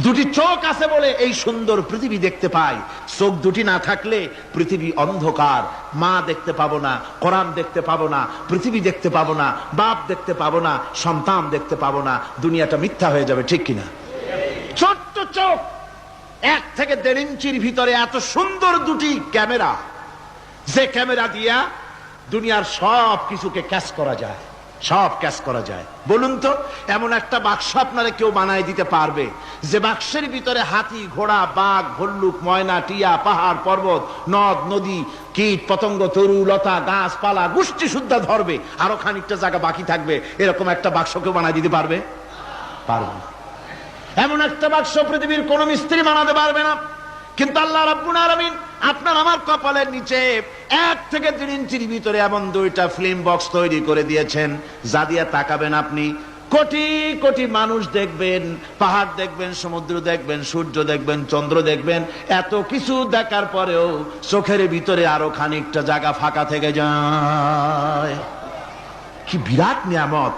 দুটি চোখ আছে বলে এই সুন্দর পৃথিবী দেখতে পাই। চোখ দুটি না থাকলে পৃথিবী অন্ধকার, মা দেখতে পাবো না, কোরআন দেখতে পাবো না, পৃথিবী দেখতে পাবো না, বাপ দেখতে পাবো না, সন্তান দেখতে পাবো না, দুনিয়াটা মিথ্যা হয়ে যাবে, ঠিক কিনা? ছোট্ট চোখ, 1 থেকে 1.5 ইঞ্চির ভিতরে এত সুন্দর দুটি ক্যামেরা, যে ক্যামেরা দিয়া দুনিয়ার সব কিছুকে ক্যাচ করা যায়, সব ক্যাচ করা যায়। বলুন তো, এমন একটা বাক্স আপনারা কেউ বানায় দিতে পারবে যে বাক্সের ভিতরে হাতি, ঘোড়া, বাঘ, ভল্লুক, ময়না, টিয়া, পাহাড়, পর্বত, নদ নদী, কীট পতঙ্গ, তরু লতা, গাছপালা গোষ্ঠী সুদ্ধা ধরবে, আরো খানিকটা জায়গা বাকি থাকবে, এরকম একটা বাক্স কেউ বানায় দিতে পারবে? পারবে না। এমন একটা বাক্স পৃথিবীর কোন মিস্ত্রি বানাতে পারবে না। কিন্তু আল্লাহ রাব্বুল আলামিন আপনার আমার কপালের নিচে 1 থেকে 1.5 ইঞ্চির ভিতরে এমন 2টা ফিল্ম বক্স তৈরি করে দিয়েছেন, যা দিয়ে তাকাবেন আপনি কোটি কোটি মানুষ দেখবেন, পাহাড় দেখবেন, সমুদ্র দেখবেন, সূর্য দেখবেন, চন্দ্র দেখবেন। এত কিছু দেখার পরেও চোখের ভিতরে আরো খানিকটা জায়গা ফাঁকা থেকে যায়। কি বিরাট নিয়ামত!